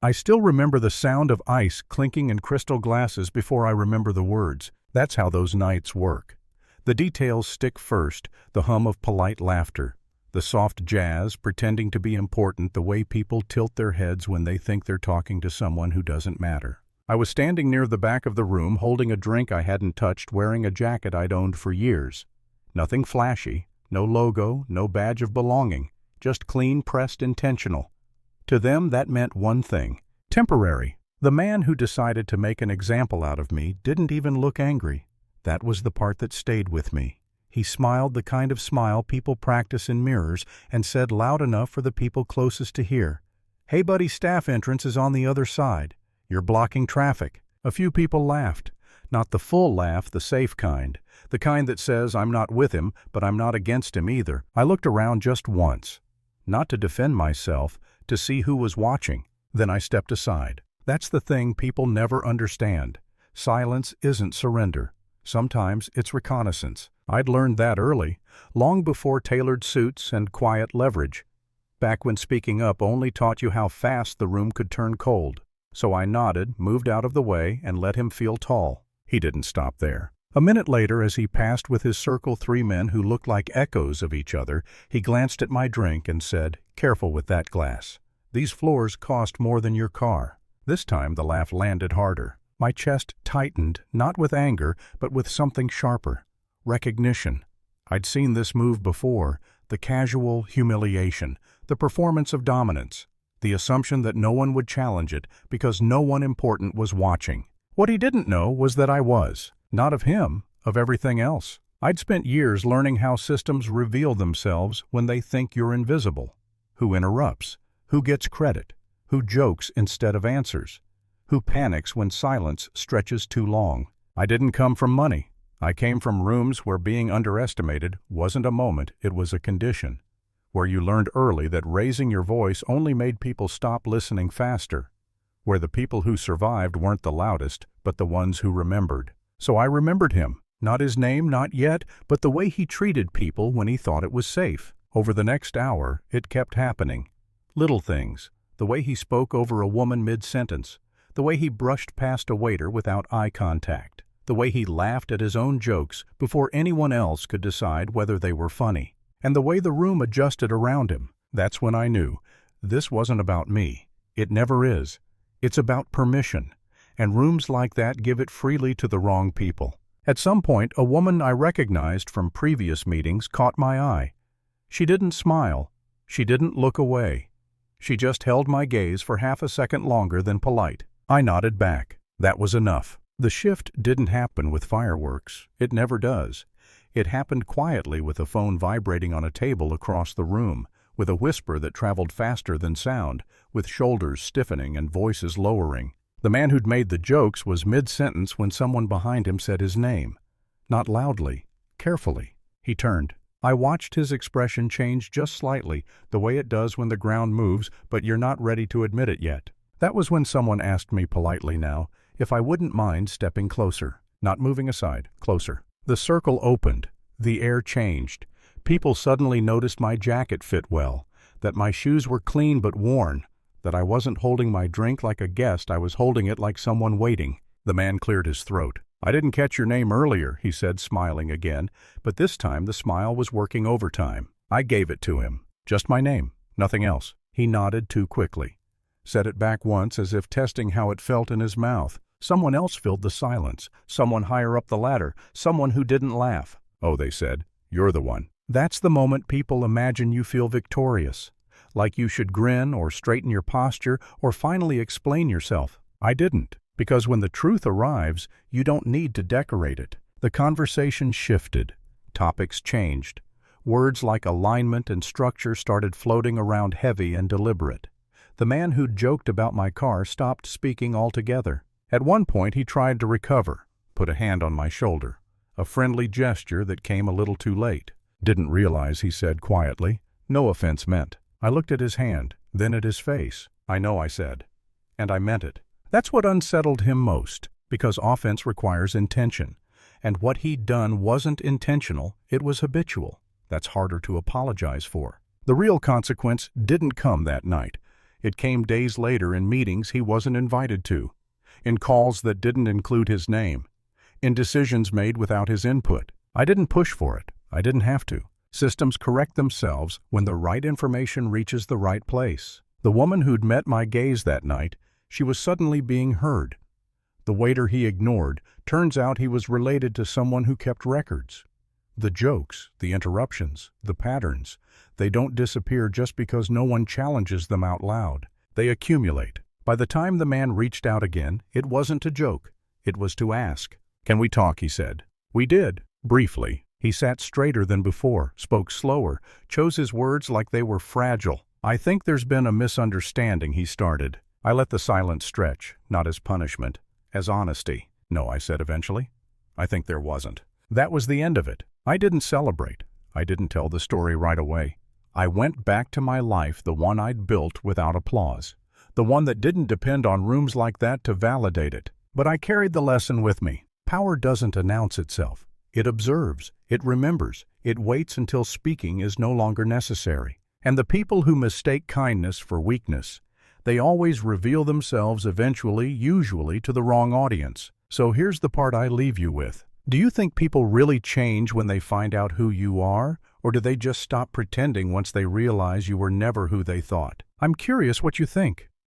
I still remember the sound of ice clinking in crystal glasses before I remember the words. That's how those nights work. The details stick first, the hum of polite laughter, the soft jazz pretending to be important, the way people tilt their heads when they think they're talking to someone who doesn't matter. I was standing near the back of the room holding a drink I hadn't touched, wearing a jacket I'd owned for years. Nothing flashy, no logo, no badge of belonging, just clean pressed intentional. To them that meant one thing: temporary. The man who decided to make an example out of me didn't even look angry. That was the part that stayed with me. He smiled the kind of smile people practice in mirrors and said loud enough for the people closest to hear, "Hey buddy, staff entrance is on the other side. You're blocking traffic." A few people laughed. Not the full laugh, the safe kind. The kind that says, I'm not with him, but I'm not against him either. I looked around just once. Not to defend myself, to see who was watching. Then I stepped aside. That's the thing people never understand. Silence isn't surrender. Sometimes it's reconnaissance. I'd learned that early, long before tailored suits and quiet leverage. Back when speaking up only taught you how fast the room could turn cold. So I nodded, moved out of the way, and let him feel tall. He didn't stop there. A minute later, as he passed with his circle 3 men who looked like echoes of each other, he glanced at my drink and said, "Careful with that glass. These floors cost more than your car." This time the laugh landed harder. My chest tightened, not with anger, but with something sharper. Recognition. I'd seen this move before, the casual humiliation, the performance of dominance, the assumption that no one would challenge it because no one important was watching. What he didn't know was that I was. Not of him, of everything else. I'd spent years learning how systems reveal themselves when they think you're invisible. Who interrupts? Who gets credit? Who jokes instead of answers? Who panics when silence stretches too long? I didn't come from money. I came from rooms where being underestimated wasn't a moment, it was a condition. Where you learned early that raising your voice only made people stop listening faster. Where the people who survived weren't the loudest, but the ones who remembered. So I remembered him. Not his name, not yet, but the way he treated people when he thought it was safe. Over the next hour, it kept happening. Little things. The way he spoke over a woman mid-sentence. The way he brushed past a waiter without eye contact. The way he laughed at his own jokes before anyone else could decide whether they were funny. And the way the room adjusted around him. That's when I knew. This wasn't about me. It never is. It's about permission. And rooms like that give it freely to the wrong people. At some point, a woman I recognized from previous meetings caught my eye. She didn't smile. She didn't look away. She just held my gaze for half a second longer than polite. I nodded back. That was enough. The shift didn't happen with fireworks. It never does. It happened quietly with a phone vibrating on a table across the room, with a whisper that traveled faster than sound, with shoulders stiffening and voices lowering. The man who'd made the jokes was mid-sentence when someone behind him said his name. Not loudly, carefully. He turned. I watched his expression change just slightly, the way it does when the ground moves, but you're not ready to admit it yet. That was when someone asked me politely now if I wouldn't mind stepping closer. Not moving aside, closer. The circle opened. The air changed. People suddenly noticed my jacket fit well, that my shoes were clean but worn, that I wasn't holding my drink like a guest, I was holding it like someone waiting. The man cleared his throat. "I didn't catch your name earlier," he said, smiling again, but this time the smile was working overtime. I gave it to him. Just my name, nothing else. He nodded too quickly. Said it back once as if testing how it felt in his mouth. Someone else filled the silence, someone higher up the ladder, someone who didn't laugh. "Oh," they said, "you're the one." That's the moment people imagine you feel victorious. Like you should grin or straighten your posture or finally explain yourself. I didn't, because when the truth arrives, you don't need to decorate it. The conversation shifted. Topics changed. Words like alignment and structure started floating around heavy and deliberate. The man who'd joked about my car stopped speaking altogether. At one point he tried to recover, put a hand on my shoulder. A friendly gesture that came a little too late. "Didn't realize," he said quietly. "No offense meant." I looked at his hand, then at his face. "I know," I said. And I meant it. That's what unsettled him most, because offense requires intention. And what he'd done wasn't intentional, it was habitual. That's harder to apologize for. The real consequence didn't come that night. It came days later in meetings he wasn't invited to, in calls that didn't include his name, in decisions made without his input. I didn't push for it. I didn't have to. Systems correct themselves when the right information reaches the right place. The woman who'd met my gaze that night, she was suddenly being heard. The waiter he ignored, turns out he was related to someone who kept records. The jokes, the interruptions, the patterns, they don't disappear just because no one challenges them out loud. They accumulate. By the time the man reached out again, it wasn't to joke. It was to ask. "Can we talk?" he said. We did, briefly. He sat straighter than before, spoke slower, chose his words like they were fragile. "I think there's been a misunderstanding," he started. I let the silence stretch, not as punishment, as honesty. "No," I said eventually. "I think there wasn't." That was the end of it. I didn't celebrate. I didn't tell the story right away. I went back to my life, the one I'd built without applause, the one that didn't depend on rooms like that to validate it. But I carried the lesson with me. Power doesn't announce itself. It observes, it remembers, it waits until speaking is no longer necessary. And the people who mistake kindness for weakness, they always reveal themselves eventually, usually to the wrong audience. So here's the part I leave you with. Do you think people really change when they find out who you are, or do they just stop pretending once they realize you were never who they thought? I'm curious what you think.